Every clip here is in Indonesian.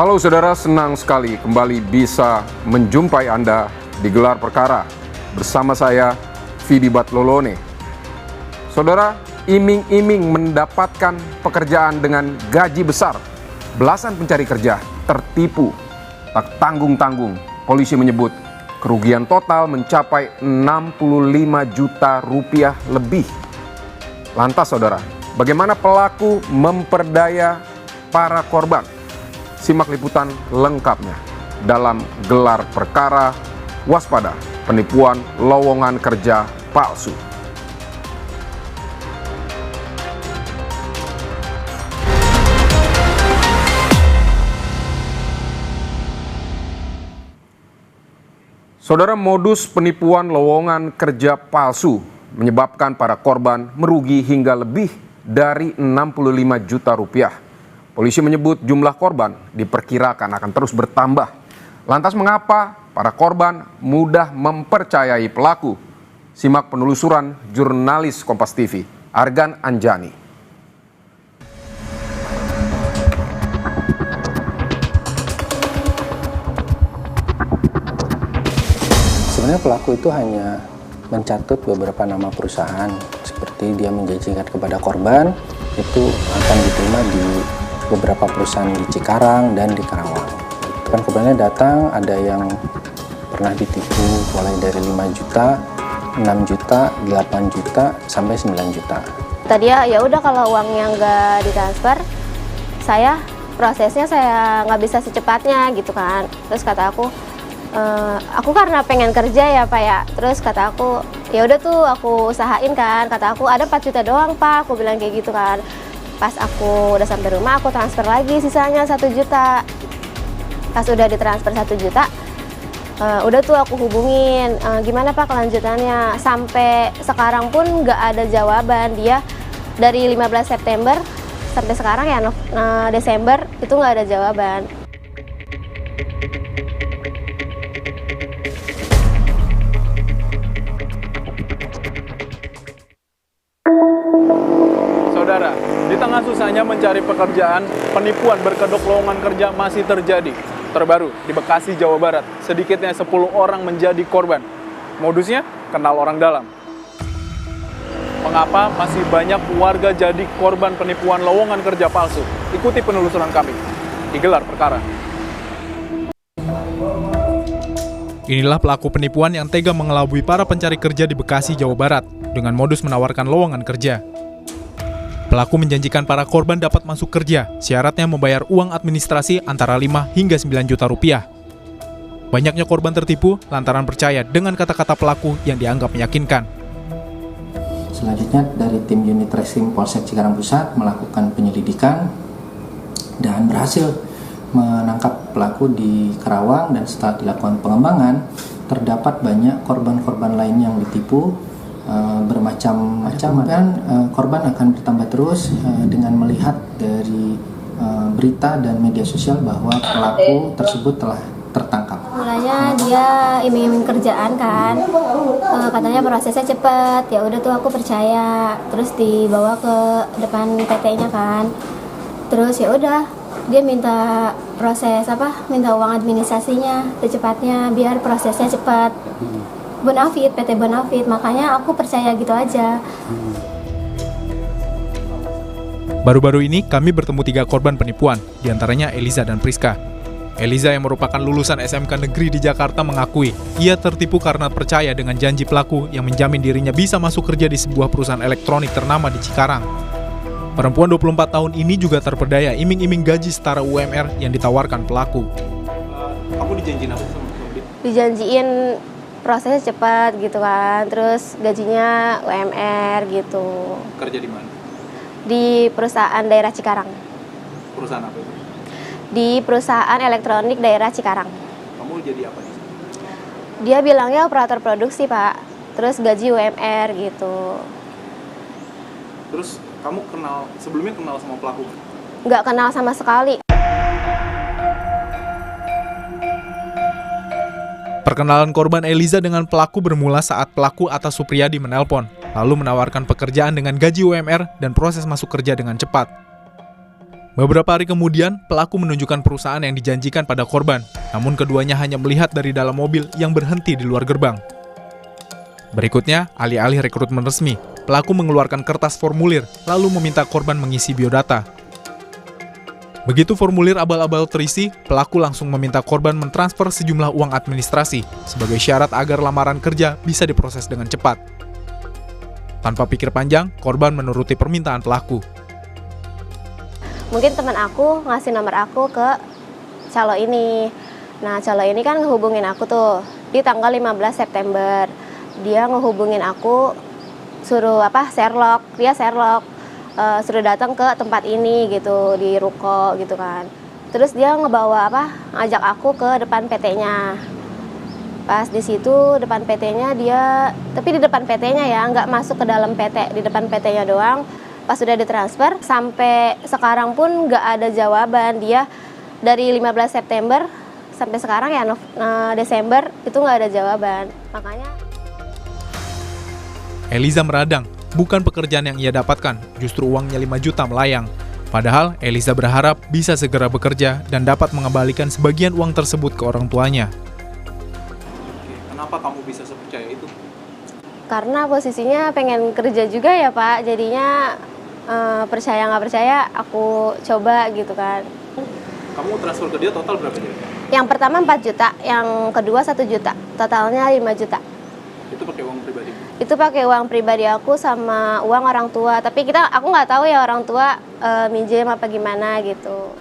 Halo saudara, senang sekali kembali bisa menjumpai Anda di Gelar Perkara bersama saya, Vidi Batlolone. Saudara, iming-iming mendapatkan pekerjaan dengan gaji besar. Belasan pencari kerja tertipu, tak tanggung-tanggung. Polisi menyebut kerugian total mencapai 65 juta rupiah lebih. Lantas saudara, bagaimana pelaku memperdaya para korban? Simak liputan lengkapnya dalam Gelar Perkara Waspada Penipuan Lowongan Kerja Palsu. Saudara, modus penipuan lowongan kerja palsu menyebabkan para korban merugi hingga lebih dari 65 juta rupiah. Polisi menyebut jumlah korban diperkirakan akan terus bertambah. Lantas mengapa para korban mudah mempercayai pelaku? Simak penelusuran jurnalis Kompas TV, Argan Anjani. Sebenarnya pelaku itu hanya mencatut beberapa nama perusahaan, seperti dia menjanjikan kepada korban itu akan diterima di beberapa perusahaan di Cikarang dan di Karawang. Kan korbannya datang, ada yang pernah ditipu mulai dari 5 juta, 6 juta, 8 juta, sampai 9 juta. Tadi ya udah kalau uangnya nggak ditransfer, prosesnya saya nggak bisa secepatnya gitu kan. Terus kata aku karena pengen kerja ya Pak ya. Terus kata aku, ya udah tuh aku usahain kan. Kata aku ada 4 juta doang Pak, aku bilang kayak gitu kan. Pas aku udah sampai rumah, aku transfer lagi sisanya 1 juta. Pas udah ditransfer 1 juta, udah tuh aku hubungin, gimana Pak kelanjutannya. Sampai sekarang pun nggak ada jawaban. Dia dari 15 September sampai sekarang ya Desember itu nggak ada jawaban. Saudara, di tengah susahnya mencari pekerjaan, penipuan berkedok lowongan kerja masih terjadi. Terbaru, di Bekasi, Jawa Barat, sedikitnya 10 orang menjadi korban. Modusnya, kenal orang dalam. Mengapa masih banyak warga jadi korban penipuan lowongan kerja palsu? Ikuti penelusuran kami di Gelar Perkara. Inilah pelaku penipuan yang tega mengelabui para pencari kerja di Bekasi, Jawa Barat dengan modus menawarkan lowongan kerja. Pelaku menjanjikan para korban dapat masuk kerja, syaratnya membayar uang administrasi antara 5 hingga 9 juta rupiah. Banyaknya korban tertipu lantaran percaya dengan kata-kata pelaku yang dianggap meyakinkan. Selanjutnya dari tim unit reskrim Polsek Cikarang Pusat melakukan penyelidikan dan berhasil menangkap pelaku di Karawang, dan setelah dilakukan pengembangan terdapat banyak korban-korban lain yang ditipu bermacam-macam, dan korban akan bertambah terus dengan melihat dari berita dan media sosial bahwa pelaku tersebut telah tertangkap. Mulanya dia iming-iming kerjaan kan, katanya prosesnya cepat. Ya udah tuh aku percaya, terus dibawa ke depan PT-nya kan. Terus ya udah dia minta minta uang administrasinya secepatnya biar prosesnya cepat. Bonafit, PT Bonafit, makanya aku percaya gitu aja. Baru-baru ini kami bertemu 3 korban penipuan, diantaranya Eliza dan Priska. Eliza yang merupakan lulusan SMK Negeri di Jakarta mengakui ia tertipu karena percaya dengan janji pelaku yang menjamin dirinya bisa masuk kerja di sebuah perusahaan elektronik ternama di Cikarang. Perempuan 24 tahun ini juga terperdaya iming-iming gaji setara UMR yang ditawarkan pelaku. Kamu dijanjiin apa sama dia? Dijanjiin prosesnya cepat gitu kan, terus gajinya UMR gitu. Kerja di mana? Di perusahaan daerah Cikarang. Perusahaan apa itu? Di perusahaan elektronik daerah Cikarang. Kamu jadi apa nih? Dia bilangnya operator produksi Pak, terus gaji UMR gitu. Terus kamu sebelumnya kenal sama pelaku? Nggak kenal sama sekali. Perkenalan korban Eliza dengan pelaku bermula saat pelaku atas Supriyadi menelpon, lalu menawarkan pekerjaan dengan gaji UMR dan proses masuk kerja dengan cepat. Beberapa hari kemudian, pelaku menunjukkan perusahaan yang dijanjikan pada korban, namun keduanya hanya melihat dari dalam mobil yang berhenti di luar gerbang. Berikutnya, alih-alih rekrutmen resmi, pelaku mengeluarkan kertas formulir lalu meminta korban mengisi biodata. Begitu formulir abal-abal terisi, pelaku langsung meminta korban mentransfer sejumlah uang administrasi sebagai syarat agar lamaran kerja bisa diproses dengan cepat. Tanpa pikir panjang, korban menuruti permintaan pelaku. Mungkin teman aku ngasih nomor aku ke calo ini. Nah, calo ini kan ngehubungin aku tuh di tanggal 15 September. Dia ngehubungin aku suruh Sherlock. Dia Sherlock suruh datang ke tempat ini gitu di ruko gitu kan. Terus dia ngebawa ngajak aku ke depan PT-nya. Pas di situ depan PT-nya tapi di depan PT-nya ya, nggak masuk ke dalam PT, di depan PT-nya doang. Pas sudah ditransfer, sampai sekarang pun nggak ada jawaban. Dia dari 15 September sampai sekarang ya Desember itu nggak ada jawaban. Makanya Eliza meradang, bukan pekerjaan yang ia dapatkan, justru uangnya 5 juta melayang. Padahal Eliza berharap bisa segera bekerja dan dapat mengembalikan sebagian uang tersebut ke orang tuanya. Kenapa kamu bisa sepercaya itu? karena posisinya pengen kerja juga ya Pak, jadinya percaya nggak percaya aku coba gitu kan. Kamu transfer ke dia total berapa jadi? Yang pertama 4 juta, yang kedua 1 juta, totalnya 5 juta. Itu pakai uang pribadi? Itu pakai uang pribadi aku sama uang orang tua, tapi aku nggak tahu ya orang tua minjem apa gimana gitu.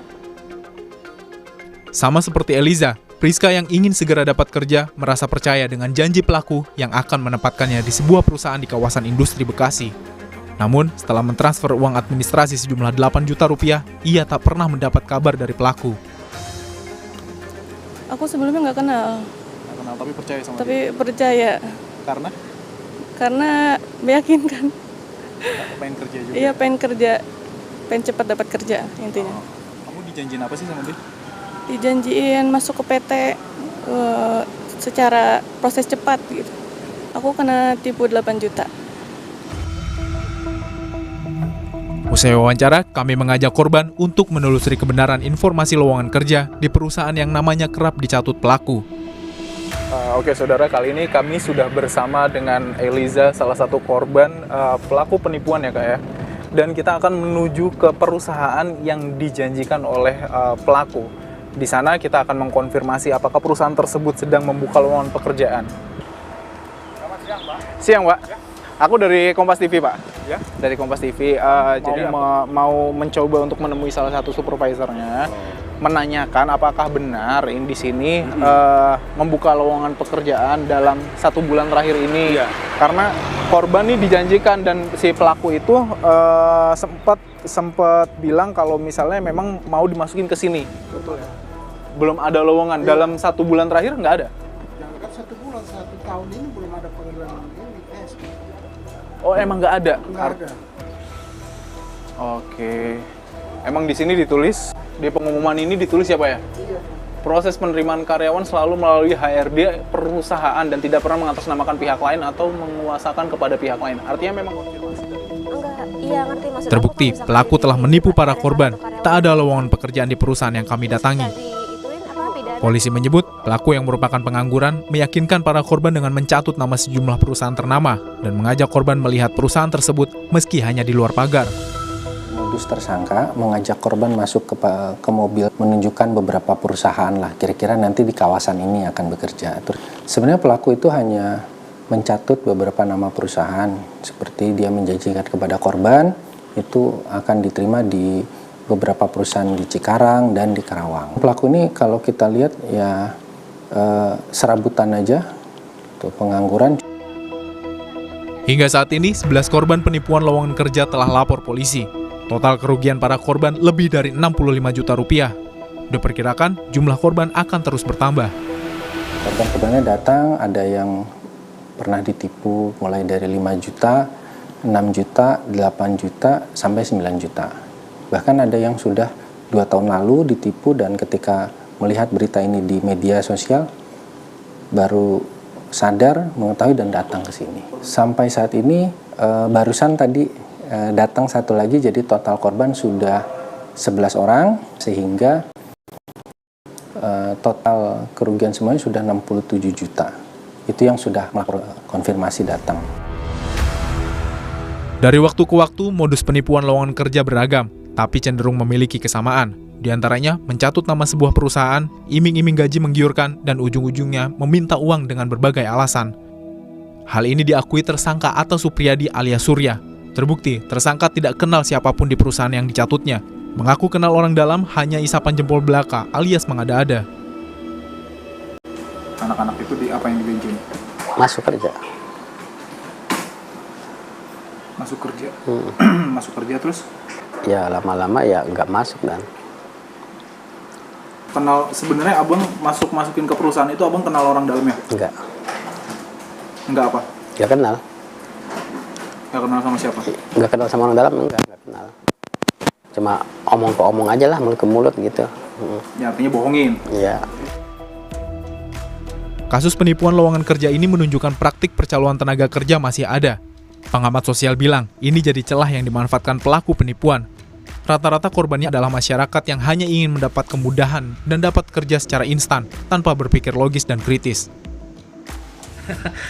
Sama seperti Eliza, Priska yang ingin segera dapat kerja merasa percaya dengan janji pelaku yang akan menempatkannya di sebuah perusahaan di kawasan industri Bekasi. Namun, setelah mentransfer uang administrasi sejumlah 8 juta rupiah, ia tak pernah mendapat kabar dari pelaku. Aku sebelumnya nggak kenal. Nggak kenal, tapi percaya sama Tapi percaya. Karena? Karena meyakinkan. Pengen kerja juga? Iya, pengen kerja. Pengen cepat dapat kerja, intinya. Kamu dijanjiin apa sih sama dia? Dijanjiin masuk ke PT secara proses cepat gitu. Aku kena tipu 8 juta. Usai wawancara, kami mengajak korban untuk menelusuri kebenaran informasi lowongan kerja di perusahaan yang namanya kerap dicatut pelaku. Oke saudara, kali ini kami sudah bersama dengan Eliza, salah satu korban pelaku penipuan ya Kak ya. Dan kita akan menuju ke perusahaan yang dijanjikan oleh pelaku. Di sana kita akan mengkonfirmasi apakah perusahaan tersebut sedang membuka lowongan pekerjaan. Selamat siang Pak. Siang Pak. Aku dari Kompas TV Pak. Ya? Dari Kompas TV. Jadi mau mencoba untuk menemui salah satu supervisornya, menanyakan apakah benar ini di sini membuka lowongan pekerjaan dalam 1 bulan terakhir ini. Karena korban ini dijanjikan dan si pelaku itu sempat bilang kalau misalnya memang mau dimasukin ke sini. Betul ya. Belum ada lowongan dalam 1 bulan terakhir nggak ada. Jangan 1 bulan, 1 tahun ini belum ada panggilan ini. Oh emang nggak ada? Nggak ada. Oke. Emang di sini ditulis, di pengumuman ini ditulis ya Pak ya? Iya. Proses penerimaan karyawan selalu melalui HRD perusahaan dan tidak pernah mengatasnamakan pihak lain atau menguasakan kepada pihak lain. Artinya memang konfirmasi dari Enggak, iya ngerti maksud aku. Terbukti, Kalau misalkan pelaku telah menipu para korban. karyawan Tak ada lowongan pekerjaan di perusahaan yang kami datangi. Polisi menyebut, pelaku yang merupakan pengangguran meyakinkan para korban dengan mencatut nama sejumlah perusahaan ternama dan mengajak korban melihat perusahaan tersebut meski hanya di luar pagar. Modus tersangka mengajak korban masuk ke mobil, menunjukkan beberapa perusahaan lah, kira-kira nanti di kawasan ini akan bekerja. Sebenarnya pelaku itu hanya mencatut beberapa nama perusahaan, seperti dia menjanjikan kepada korban itu akan diterima di beberapa perusahaan di Cikarang dan di Karawang. Pelaku ini kalau kita lihat ya serabutan aja, tuh pengangguran. Hingga saat ini, 11 korban penipuan lowongan kerja telah lapor polisi. Total kerugian para korban lebih dari 65 juta rupiah. Diperkirakan jumlah korban akan terus bertambah. Korban-korbannya datang, ada yang pernah ditipu mulai dari 5 juta, 6 juta, 8 juta, sampai 9 juta. Bahkan ada yang sudah 2 tahun lalu ditipu dan ketika melihat berita ini di media sosial, baru sadar, mengetahui dan datang ke sini. Sampai saat ini, barusan tadi datang satu lagi, jadi total korban sudah 11 orang, sehingga total kerugian semuanya sudah 67 juta. Itu yang sudah konfirmasi datang. Dari waktu ke waktu, modus penipuan lowongan kerja beragam, tapi cenderung memiliki kesamaan. Di antaranya, mencatut nama sebuah perusahaan, iming-iming gaji menggiurkan, dan ujung-ujungnya meminta uang dengan berbagai alasan. Hal ini diakui tersangka Atta Supriyadi alias Surya. Terbukti, tersangka tidak kenal siapapun di perusahaan yang dicatutnya. Mengaku kenal orang dalam hanya isapan jempol belaka alias mengada-ada. Anak-anak itu apa yang dibenjin? Masuk kerja. Masuk kerja. Masuk kerja terus? Ya lama-lama ya nggak masuk dan. Kenal sebenarnya abang masukin ke perusahaan itu abang kenal orang dalamnya? Enggak. Enggak apa? Nggak kenal. Nggak kenal sama siapa? Nggak kenal sama orang dalam, nggak kenal. Cuma omong ke omong aja lah, mulut ke mulut gitu. Ya artinya bohongin? Iya. Kasus penipuan lowongan kerja ini menunjukkan praktik percaloan tenaga kerja masih ada. Pengamat sosial bilang, ini jadi celah yang dimanfaatkan pelaku penipuan. Rata-rata korbannya adalah masyarakat yang hanya ingin mendapat kemudahan dan dapat kerja secara instan, tanpa berpikir logis dan kritis.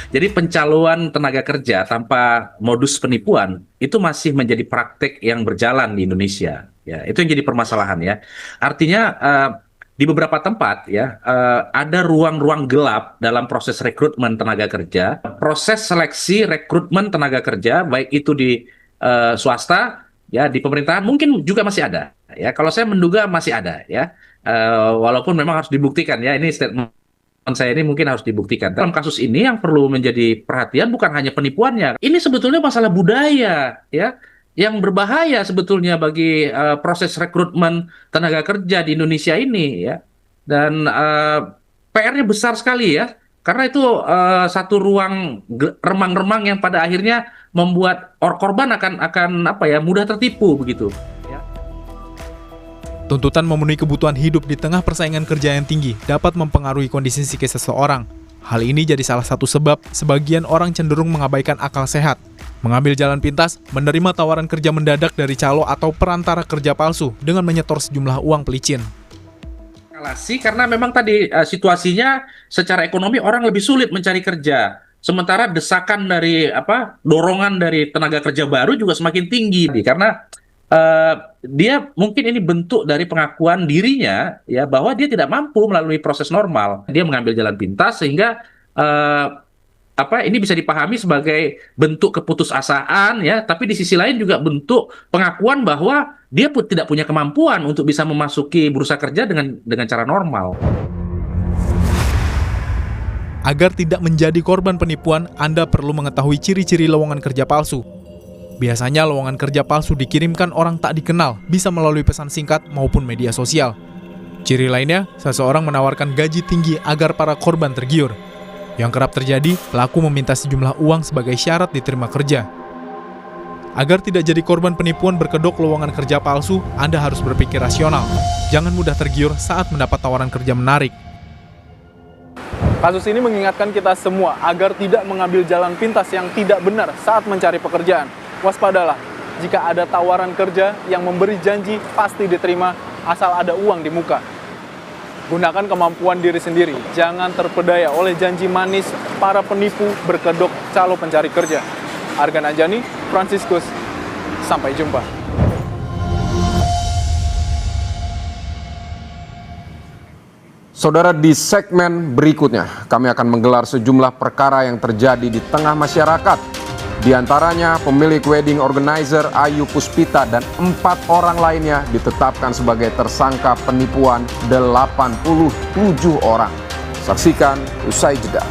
Jadi pencaloan tenaga kerja tanpa modus penipuan itu masih menjadi praktik yang berjalan di Indonesia. Ya, itu yang jadi permasalahan ya. Artinya di beberapa tempat ya ada ruang-ruang gelap dalam proses rekrutmen tenaga kerja, proses seleksi rekrutmen tenaga kerja baik itu di swasta ya, di pemerintahan mungkin juga masih ada. Ya, kalau saya menduga masih ada ya. Walaupun memang harus dibuktikan ya, ini statement saya ini mungkin harus dibuktikan. Dalam kasus ini yang perlu menjadi perhatian bukan hanya penipuannya. Ini sebetulnya masalah budaya ya, yang berbahaya sebetulnya bagi proses rekrutmen tenaga kerja di Indonesia ini ya. Dan PR-nya besar sekali ya. Karena itu satu ruang remang-remang yang pada akhirnya membuat korban akan apa ya, mudah tertipu begitu. Tuntutan memenuhi kebutuhan hidup di tengah persaingan kerja yang tinggi dapat mempengaruhi kondisi psikis seseorang. Hal ini jadi salah satu sebab sebagian orang cenderung mengabaikan akal sehat, mengambil jalan pintas, menerima tawaran kerja mendadak dari calo atau perantara kerja palsu dengan menyetor sejumlah uang pelicin. Karena memang tadi situasinya secara ekonomi orang lebih sulit mencari kerja. Sementara desakan dari dorongan dari tenaga kerja baru juga semakin tinggi karena dia mungkin ini bentuk dari pengakuan dirinya ya bahwa dia tidak mampu melalui proses normal. Dia mengambil jalan pintas sehingga ini bisa dipahami sebagai bentuk keputusasaan ya, tapi di sisi lain juga bentuk pengakuan bahwa dia pun tidak punya kemampuan untuk bisa memasuki bursa kerja dengan cara normal. Agar tidak menjadi korban penipuan, Anda perlu mengetahui ciri-ciri lowongan kerja palsu. Biasanya lowongan kerja palsu dikirimkan orang tak dikenal, bisa melalui pesan singkat maupun media sosial. Ciri lainnya, seseorang menawarkan gaji tinggi agar para korban tergiur. Yang kerap terjadi, pelaku meminta sejumlah uang sebagai syarat diterima kerja. Agar tidak jadi korban penipuan berkedok lowongan kerja palsu, Anda harus berpikir rasional. Jangan mudah tergiur saat mendapat tawaran kerja menarik. Kasus ini mengingatkan kita semua agar tidak mengambil jalan pintas yang tidak benar saat mencari pekerjaan. Waspadalah, jika ada tawaran kerja yang memberi janji pasti diterima asal ada uang di muka. Gunakan kemampuan diri sendiri, jangan terpedaya oleh janji manis para penipu berkedok calo pencari kerja. Argan Anjani, Franciscus, sampai jumpa. Saudara, di segmen berikutnya kami akan menggelar sejumlah perkara yang terjadi di tengah masyarakat. Di antaranya pemilik wedding organizer Ayu Puspita dan 4 orang lainnya ditetapkan sebagai tersangka penipuan 87 orang. Saksikan usai jeda.